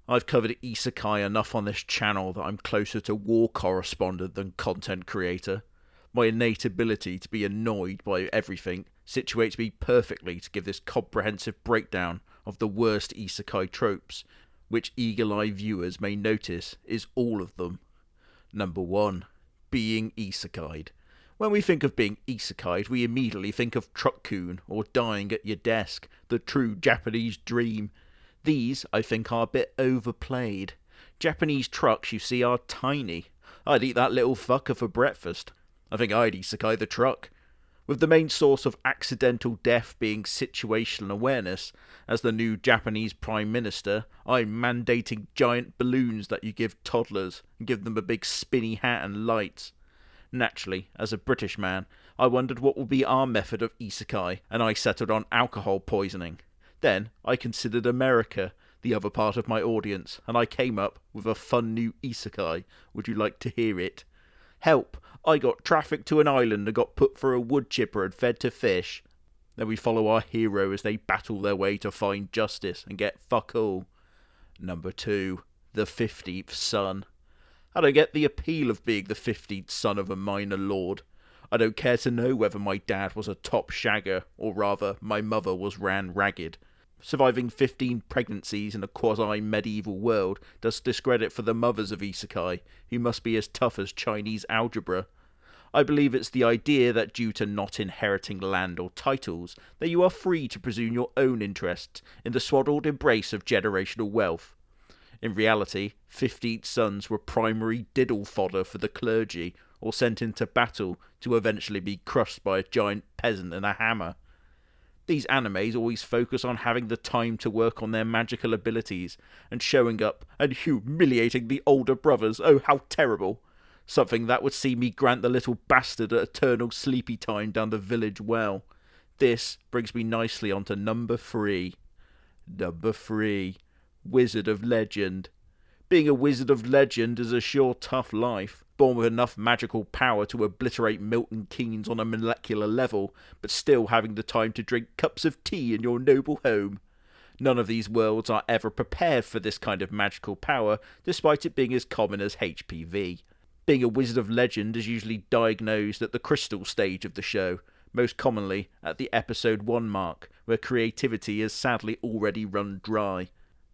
I've covered isekai enough on this channel that I'm closer to war correspondent than content creator. My innate ability to be annoyed by everything situates me perfectly to give this comprehensive breakdown of the worst isekai tropes, which eagle-eye viewers may notice is all of them. Number 1. Being isekai'd. When we think of being isekai'd, we immediately think of truck-kun or dying at your desk, the true Japanese dream. These, I think, are a bit overplayed. Japanese trucks, you see, are tiny. I'd eat that little fucker for breakfast. I think I'd isekai the truck. With the main source of accidental death being situational awareness, as the new Japanese Prime Minister, I'm mandating giant balloons that you give toddlers and give them a big spinny hat and lights. Naturally, as a British man, I wondered what would be our method of isekai, and I settled on alcohol poisoning. Then I considered America, the other part of my audience, and I came up with a fun new isekai. Would you like to hear it? Help! I got trafficked to an island and got put through a wood chipper and fed to fish. Then we follow our hero as they battle their way to find justice and get fuck all. Number 2. The 15th Son. I don't get the appeal of being the 15th son of a minor lord. I don't care to know whether my dad was a top shagger, or rather, my mother was ran ragged. Surviving 15 pregnancies in a quasi-medieval world does discredit for the mothers of isekai, who must be as tough as Chinese algebra. I believe it's the idea that due to not inheriting land or titles, that you are free to pursue your own interests in the swaddled embrace of generational wealth. In reality, 15th sons were primary diddle fodder for the clergy, or sent into battle to eventually be crushed by a giant peasant and a hammer. These animes always focus on having the time to work on their magical abilities, and showing up and humiliating the older brothers. Oh, how terrible! Something that would see me grant the little bastard an eternal sleepy time down the village well. This brings me nicely onto number 3. Number 3. Wizard of Legend. Being a Wizard of Legend is a sure tough life, born with enough magical power to obliterate Milton Keynes on a molecular level, but still having the time to drink cups of tea in your noble home. None of these worlds are ever prepared for this kind of magical power, despite it being as common as HPV. Being a Wizard of Legend is usually diagnosed at the crystal stage of the show, most commonly at the episode 1 mark, where creativity is sadly already run dry.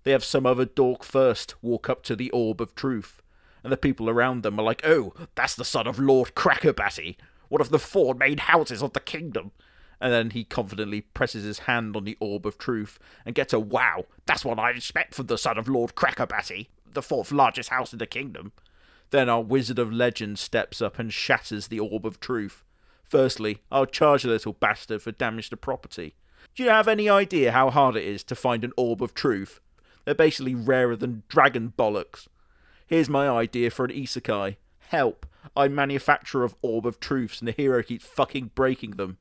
They have some other dork first walk up to the Orb of Truth, and the people around them are like, "Oh, that's the son of Lord Crackerbatty, one of the 4 main houses of the kingdom." And then he confidently presses his hand on the Orb of Truth and gets a "Wow, that's what I expect from the son of Lord Crackerbatty, the 4th largest house in the kingdom." Then our Wizard of Legend steps up and shatters the Orb of Truth. Firstly, I'll charge the little bastard for damage to property. Do you have any idea how hard it is to find an Orb of Truth? They're basically rarer than dragon bollocks. Here's my idea for an isekai. Help! I'm manufacturer of Orb of Truths and the hero keeps fucking breaking them.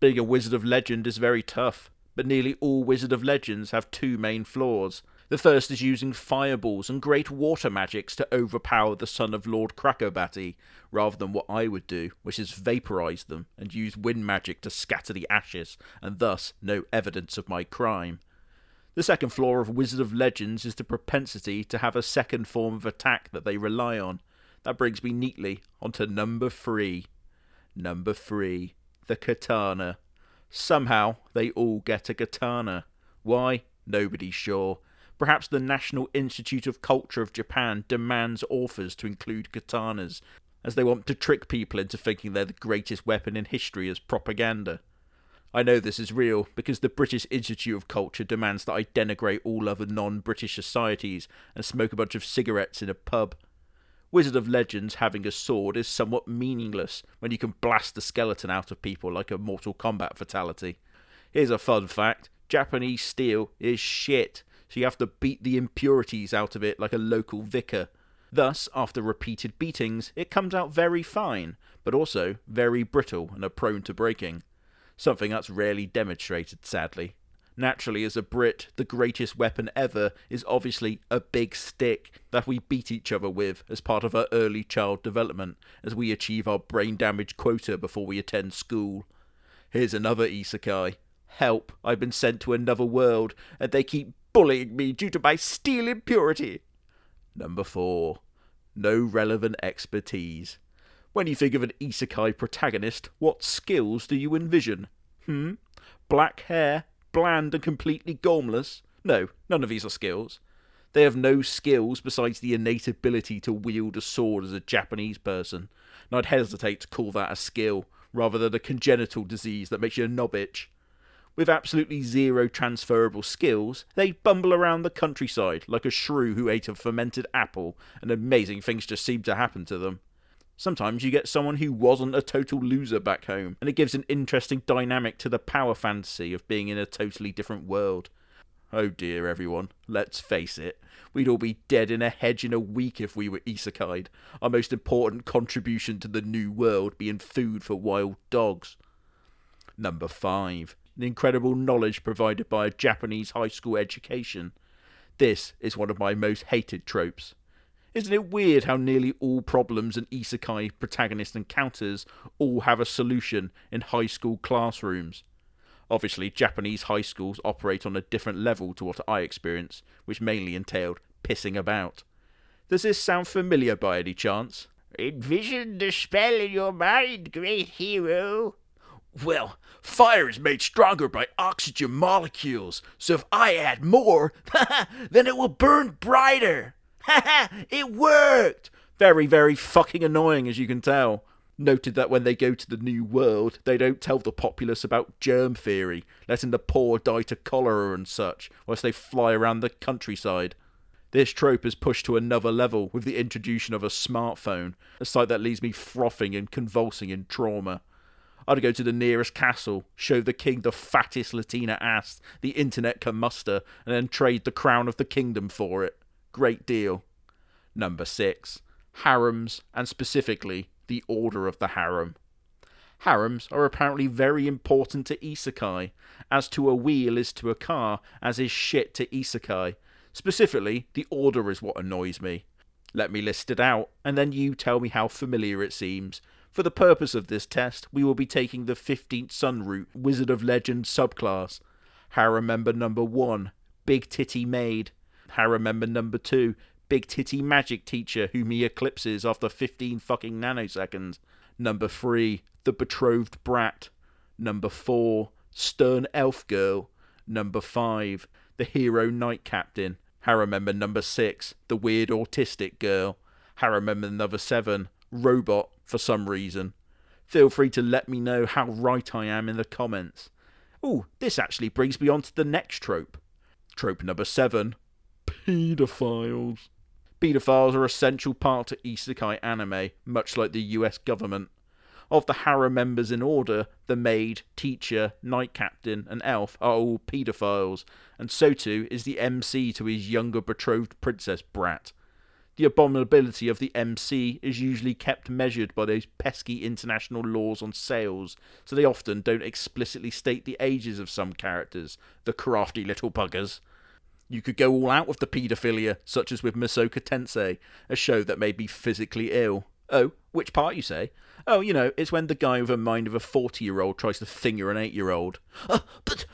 Being a Wizard of Legend is very tough, but nearly all Wizard of Legends have 2 main flaws. The first is using fireballs and great water magics to overpower the son of Lord Crackerbatty, rather than what I would do, which is vaporize them and use wind magic to scatter the ashes, and thus no evidence of my crime. The second flaw of Wizard of Legends is the propensity to have a second form of attack that they rely on. That brings me neatly onto number 3. Number 3. The katana. Somehow they all get a katana. Why? Nobody's sure. Perhaps the National Institute of Culture of Japan demands authors to include katanas, as they want to trick people into thinking they're the greatest weapon in history as propaganda. I know this is real because the British Institute of Culture demands that I denigrate all other non-British societies and smoke a bunch of cigarettes in a pub. Wizard of Legends having a sword is somewhat meaningless when you can blast the skeleton out of people like a Mortal Kombat fatality. Here's a fun fact: Japanese steel is shit, so you have to beat the impurities out of it like a local vicar. Thus, after repeated beatings, it comes out very fine, but also very brittle and are prone to breaking. Something that's rarely demonstrated, sadly. Naturally, as a Brit, the greatest weapon ever is obviously a big stick that we beat each other with as part of our early child development, as we achieve our brain damage quota before we attend school. Here's another isekai. Help, I've been sent to another world, and they keep bullying me due to my steel impurity. Number 4. No relevant expertise. When you think of an isekai protagonist, what skills do you envision? Black hair, bland and completely gormless? No, none of these are skills. They have no skills besides the innate ability to wield a sword as a Japanese person, and I'd hesitate to call that a skill, rather than a congenital disease that makes you a knobbitch. With absolutely zero transferable skills, they bumble around the countryside like a shrew who ate a fermented apple, and amazing things just seem to happen to them. Sometimes you get someone who wasn't a total loser back home, and it gives an interesting dynamic to the power fantasy of being in a totally different world. Oh dear, everyone, let's face it, we'd all be dead in a hedge in a week if we were isekai'd, our most important contribution to the new world being food for wild dogs. Number 5. The incredible knowledge provided by a Japanese high school education. This is one of my most hated tropes. Isn't it weird how nearly all problems an isekai protagonist encounters all have a solution in high school classrooms? Obviously, Japanese high schools operate on a different level to what I experienced, which mainly entailed pissing about. Does this sound familiar by any chance? Envision the spell in your mind, great hero. Well, fire is made stronger by oxygen molecules, so if I add more, then it will burn brighter. It worked! Very, very fucking annoying, as you can tell. Noted that when they go to the new world, they don't tell the populace about germ theory, letting the poor die to cholera and such, whilst they fly around the countryside. This trope is pushed to another level with the introduction of a smartphone, a sight that leaves me frothing and convulsing in trauma. I'd go to the nearest castle, show the king the fattest Latina ass the internet can muster, and then trade the crown of the kingdom for it. Great deal. Number 6. Harems, and specifically, the order of the harem. Harems are apparently very important to isekai, as to a wheel is to a car, as is shit to isekai. Specifically, the order is what annoys me. Let me list it out, and then you tell me how familiar it seems. For the purpose of this test, we will be taking the 15th Sun Route Wizard of Legend subclass. Harem member number 1, Big Titty Maid. Harem member number 2, Big Titty Magic Teacher whom he eclipses after 15 fucking nanoseconds. Number 3, The Betrothed Brat. Number 4, Stern Elf Girl. Number 5, The Hero Knight Captain. Harem member number 6, The Weird Autistic Girl. Harem member number 7, Robot, for some reason. Feel free to let me know how right I am in the comments. Ooh, this actually brings me on to the next trope. Trope number 7, Pedophiles. Pedophiles are an essential part to isekai anime, much like the US government. Of the harem members in order, the maid, teacher, knight captain, and elf are all pedophiles, and so too is the MC to his younger betrothed princess brat. The abominability of the MC is usually kept measured by those pesky international laws on sales, so they often don't explicitly state the ages of some characters, the crafty little buggers. You could go all out with the paedophilia, such as with Masoka Tensei, a show that made me physically ill. Oh, which part, you say? Oh, you know, it's when the guy with a mind of a 40-year-old tries to finger an 8-year-old. But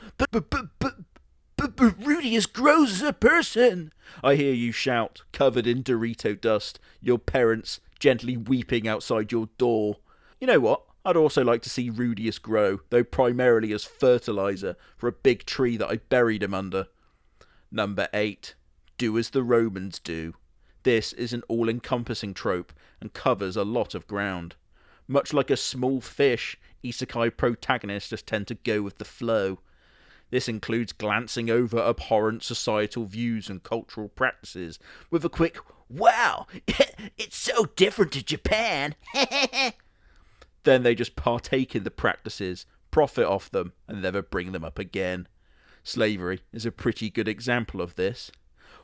Rudy is gross as a person, I hear you shout, covered in Dorito dust, your parents gently weeping outside your door. You know what? I'd also like to see Rudius grow, though primarily as fertiliser for a big tree that I buried him under. Number 8. Do as the Romans do. This is an all-encompassing trope and covers a lot of ground. Much like a small fish, isekai protagonists just tend to go with the flow. This includes glancing over abhorrent societal views and cultural practices with a quick, "Wow, it's so different to Japan." Then they just partake in the practices, profit off them, and never bring them up again. Slavery is a pretty good example of this.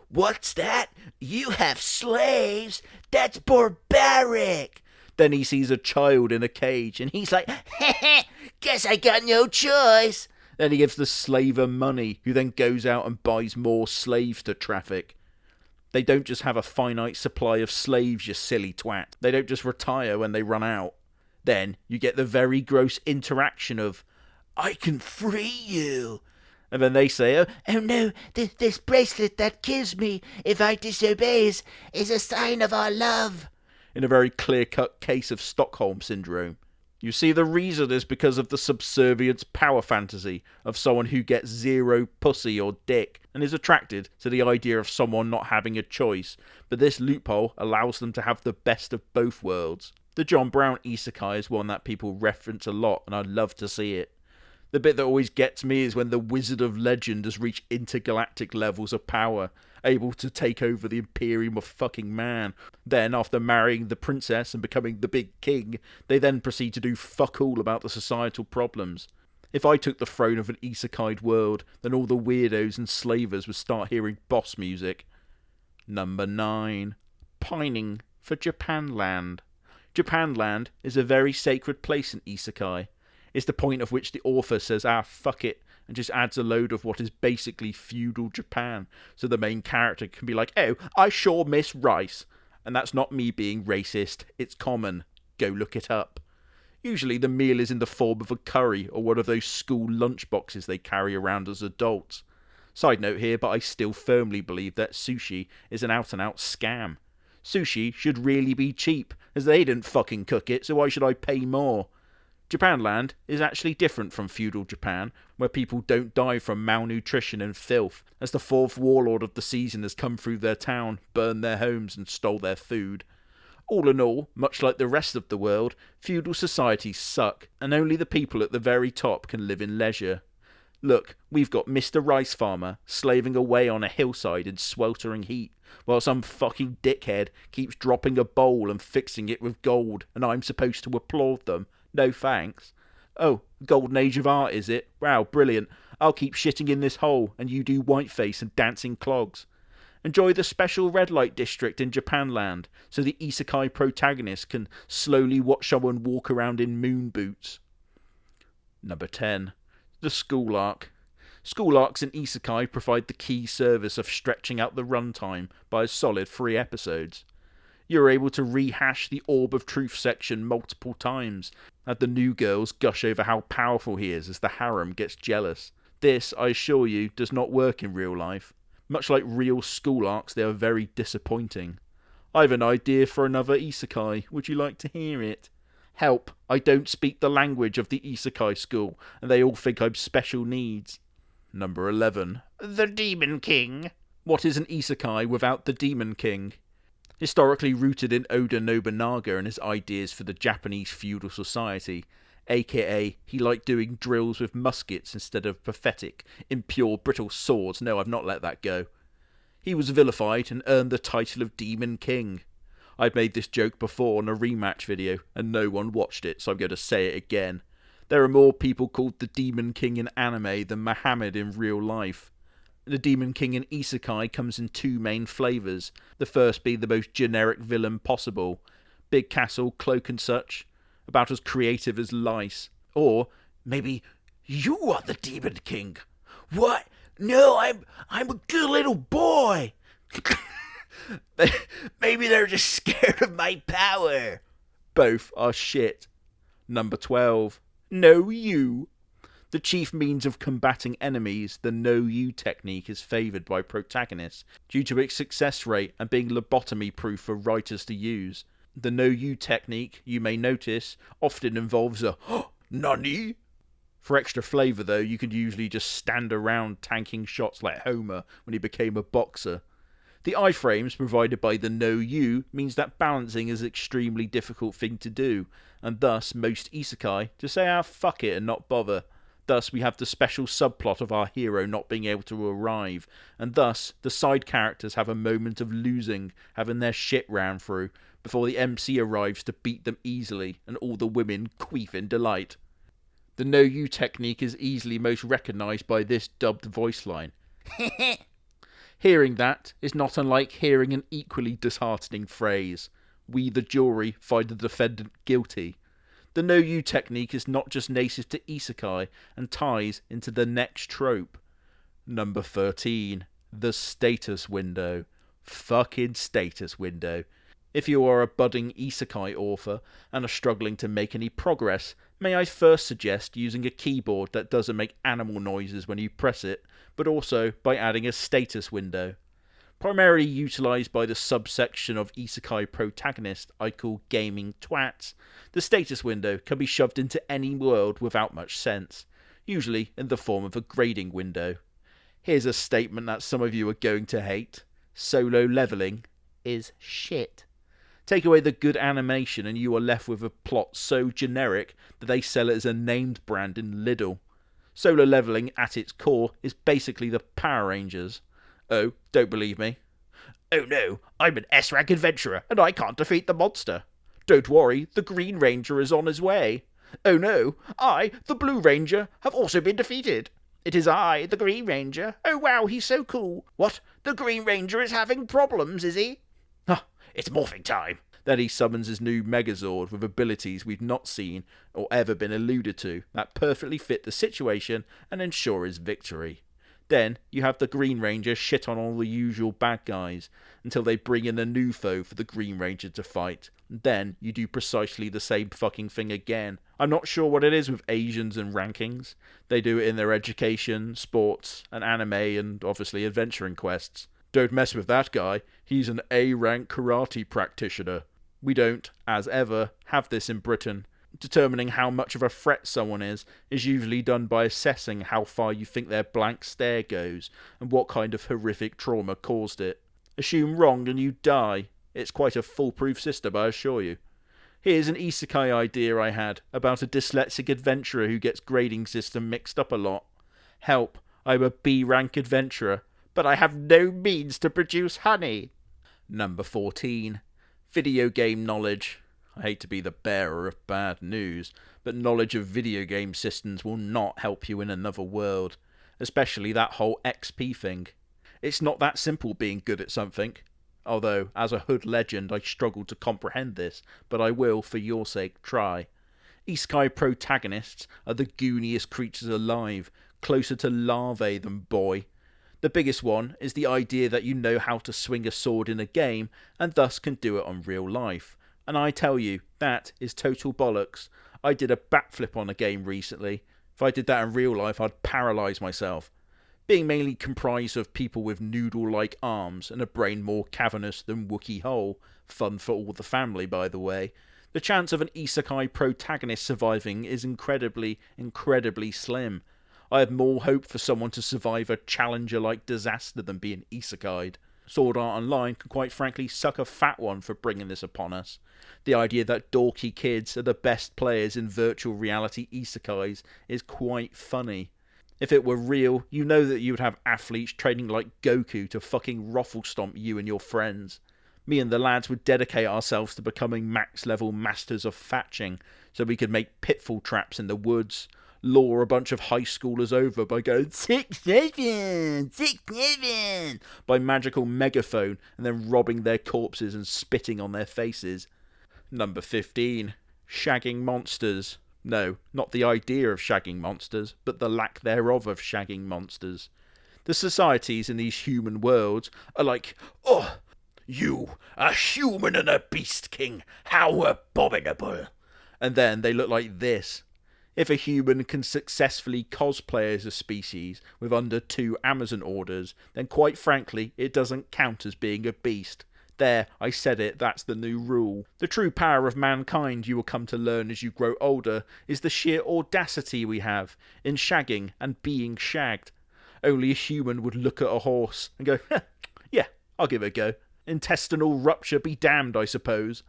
"What's that? You have slaves? That's barbaric." Then he sees a child in a cage and he's like, "Guess I got no choice." Then he gives the slaver money, who then goes out and buys more slaves to traffic. They don't just have a finite supply of slaves, you silly twat. They don't just retire when they run out. Then you get the very gross interaction of, "I can free you." And then they say, Oh no, this bracelet that kills me if I disobey is a sign of our love. in a very clear-cut case of Stockholm Syndrome. You see, the reason is because of the subservience power fantasy of someone who gets zero pussy or dick and is attracted to the idea of someone not having a choice, but this loophole allows them to have the best of both worlds. The John Brown isekai is one that people reference a lot, and I'd love to see it. The bit that always gets me is when the Wizard of Legend has reached intergalactic levels of power, able to take over the Imperium of fucking man. Then, after marrying the princess and becoming the big king, they then proceed to do fuck all about the societal problems. If I took the throne of an isekai world, then all the weirdos and slavers would start hearing boss music. Number 9. Pining for Japanland. Japanland is a very sacred place in isekai. It's the point of which the author says, fuck it, and just adds a load of what is basically feudal Japan, so the main character can be like, oh, I sure miss rice. And that's not me being racist, it's common. Go look it up. Usually the meal is in the form of a curry or one of those school lunch boxes they carry around as adults. Side note here, but I still firmly believe that sushi is an out-and-out scam. Sushi should really be cheap, as they didn't fucking cook it, so why should I pay more? Japanland is actually different from feudal Japan, where people don't die from malnutrition and filth, as the fourth warlord of the season has come through their town, burned their homes and stole their food. All in all, much like the rest of the world, feudal societies suck, and only the people at the very top can live in leisure. Look, we've got Mr. Rice Farmer slaving away on a hillside in sweltering heat, while some fucking dickhead keeps dropping a bowl and fixing it with gold, and I'm supposed to applaud them. No thanks. Oh, golden age of art, is it? Wow, brilliant. I'll keep shitting in this hole, and you do whiteface and dancing clogs. Enjoy the special red light district in Japanland, so the isekai protagonist can slowly watch someone walk around in moon boots. Number 10. The school arc. School arcs in isekai provide the key service of stretching out the runtime by a solid 3 episodes. You're able to rehash the Orb of Truth section multiple times, and the new girls gush over how powerful he is as the harem gets jealous. This, I assure you, does not work in real life. Much like real school arcs, they are very disappointing. I have an idea for another isekai. Would you like to hear it? Help, I don't speak the language of the isekai school, and they all think I'm special needs. Number 11. The Demon King. What is an isekai without the Demon King? Historically rooted in Oda Nobunaga and his ideas for the Japanese feudal society, aka he liked doing drills with muskets instead of pathetic, impure, brittle swords. No, I've not let that go. He was vilified and earned the title of Demon King. I've made this joke before on a rematch video, and no one watched it, so I'm going to say it again. There are more people called the Demon King in anime than Muhammad in real life. The Demon King in isekai comes in 2 main flavours, the first being the most generic villain possible, big castle, cloak and such, about as creative as lice. Or, maybe, you are the Demon King. What? No, I'm a good little boy. Maybe they're just scared of my power. Both are shit. Number 12. No You. The chief means of combating enemies, the no-you technique is favoured by protagonists due to its success rate and being lobotomy-proof for writers to use. The no-you technique, you may notice, often involves a "Nani?" For extra flavour though, you could usually just stand around tanking shots like Homer when he became a boxer. The iframes provided by the no-you means that balancing is an extremely difficult thing to do, and thus most isekai just say fuck it and not bother. Thus we have the special subplot of our hero not being able to arrive, and thus the side characters have a moment of losing, having their shit ran through, before the MC arrives to beat them easily, and all the women queef in delight. The no-you technique is easily most recognised by this dubbed voice line. Hearing that is not unlike hearing an equally disheartening phrase. We, the jury, find the defendant guilty. The no-you technique is not just native to isekai and ties into the next trope. Number 13. The status window. Fucking status window. If you are a budding isekai author and are struggling to make any progress, may I first suggest using a keyboard that doesn't make animal noises when you press it, but also by adding a status window. Primarily utilised by the subsection of isekai protagonist I call gaming twats, the status window can be shoved into any world without much sense, usually in the form of a grading window. Here's a statement that some of you are going to hate. Solo leveling is shit. Take away the good animation and you are left with a plot so generic that they sell it as a named brand in Lidl. Solo leveling at its core is basically the Power Rangers. Oh, don't believe me? Oh no, I'm an S-rank adventurer and I can't defeat the monster. Don't worry, the Green Ranger is on his way. Oh no, I, the Blue Ranger, have also been defeated. It is I, the Green Ranger. Oh wow, he's so cool. What? The Green Ranger is having problems, is he? Ah, it's morphing time. Then he summons his new Megazord with abilities we've not seen or ever been alluded to that perfectly fit the situation and ensure his victory. Then you have the Green Ranger shit on all the usual bad guys until they bring in a new foe for the Green Ranger to fight. Then you do precisely the same fucking thing again. I'm not sure what it is with Asians and rankings. They do it in their education, sports, and anime, and obviously adventuring quests. Don't mess with that guy. He's an A-rank karate practitioner. We don't, as ever, have this in Britain. Determining how much of a threat someone is usually done by assessing how far you think their blank stare goes and what kind of horrific trauma caused it. Assume wrong and you die. It's quite a foolproof system, I assure you. Here's an isekai idea I had about a dyslexic adventurer who gets grading system mixed up a lot. Help, I'm a B-rank adventurer, but I have no means to produce honey. Number 14. Video game knowledge. I hate to be the bearer of bad news, but knowledge of video game systems will not help you in another world, especially that whole XP thing. It's not that simple being good at something. Although, as a hood legend, I struggle to comprehend this, but I will, for your sake, try. Isekai protagonists are the gooniest creatures alive, closer to larvae than boy. The biggest one is the idea that you know how to swing a sword in a game, and thus can do it on real life. And I tell you, that is total bollocks. I did a backflip on a game recently. If I did that in real life, I'd paralyse myself. Being mainly comprised of people with noodle-like arms and a brain more cavernous than Wookiee Hole, fun for all the family by the way, the chance of an isekai protagonist surviving is incredibly, incredibly slim. I have more hope for someone to survive a Challenger-like disaster than being isekai'd. Sword Art Online can quite frankly suck a fat one for bringing this upon us. The idea that dorky kids are the best players in virtual reality isekais is quite funny. If it were real, you know that you would have athletes training like Goku to fucking ruffle stomp you and your friends. Me and the lads would dedicate ourselves to becoming max level masters of thatching so we could make pitfall traps in the woods, lure a bunch of high schoolers over by going 6-7, 6-7 by magical megaphone and then robbing their corpses and spitting on their faces. Number 15. Shagging monsters. No, not the idea of shagging monsters, but the lack thereof of shagging monsters. The societies in these human worlds are like, oh, you, a human and a beast king, how abominable. And then they look like this. If a human can successfully cosplay as a species with under 2 Amazon orders, then quite frankly, it doesn't count as being a beast. There, I said it, that's the new rule. The true power of mankind, you will come to learn as you grow older, is the sheer audacity we have in shagging and being shagged. Only a human would look at a horse and go, yeah, I'll give it a go. Intestinal rupture be damned, I suppose.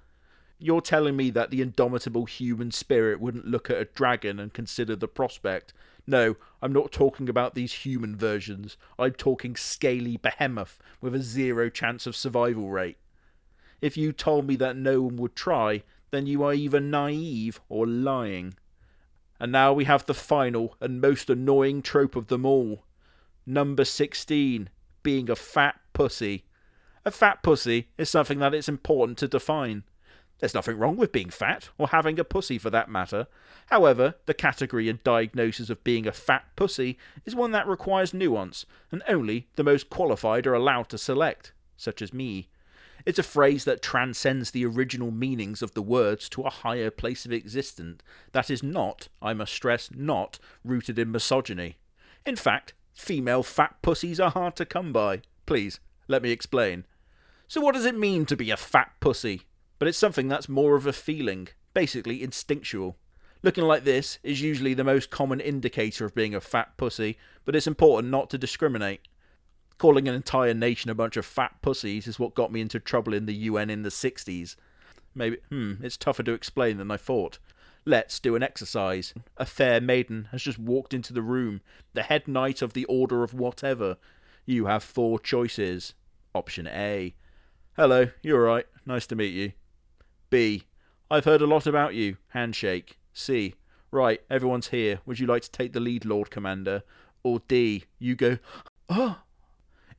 You're telling me that the indomitable human spirit wouldn't look at a dragon and consider the prospect? No, I'm not talking about these human versions. I'm talking scaly behemoth with a 0 chance of survival rate. If you told me that no one would try, then you are either naive or lying. And now we have the final and most annoying trope of them all. Number 16. Being a fat pussy. A fat pussy is something that it's important to define. There's nothing wrong with being fat, or having a pussy for that matter. However, the category and diagnosis of being a fat pussy is one that requires nuance, and only the most qualified are allowed to select, such as me. It's a phrase that transcends the original meanings of the words to a higher place of existence that is not, I must stress, not rooted in misogyny. In fact, female fat pussies are hard to come by. Please, let me explain. So what does it mean to be a fat pussy? But it's something that's more of a feeling, basically instinctual. Looking like this is usually the most common indicator of being a fat pussy, but it's important not to discriminate. Calling an entire nation a bunch of fat pussies is what got me into trouble in the UN in the 60s. Maybe, it's tougher to explain than I thought. Let's do an exercise. A fair maiden has just walked into the room, the head knight of the order of whatever. You have 4 choices. Option A. Hello, you alright? Nice to meet you. B. I've heard a lot about you. Handshake. C. Right, everyone's here. Would you like to take the lead, Lord Commander? Or D. You go, oh.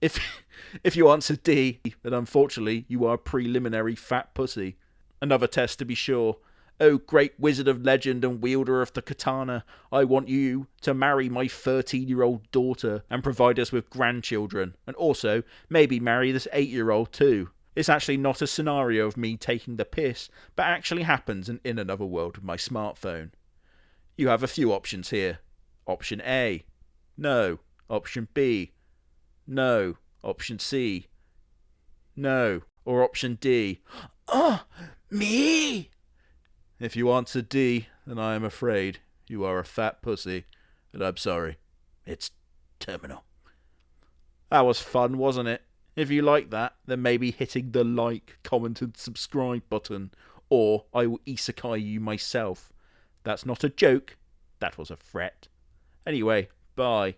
If you answer D, then unfortunately you are a preliminary fat pussy. Another test to be sure. Oh, great wizard of legend and wielder of the katana, I want you to marry my 13-year-old daughter and provide us with grandchildren, and also maybe marry this 8-year-old too. It's actually not a scenario of me taking the piss, but actually happens in another world with my smartphone. You have a few options here. Option A. No. Option B. No. Option C. No. Or option D. Oh, me! If you answer D, then I am afraid you are a fat pussy, and I'm sorry. It's terminal. That was fun, wasn't it? If you like that, then maybe hitting the like, comment and subscribe button, or I will isekai you myself. That's not a joke, that was a threat. Anyway, bye.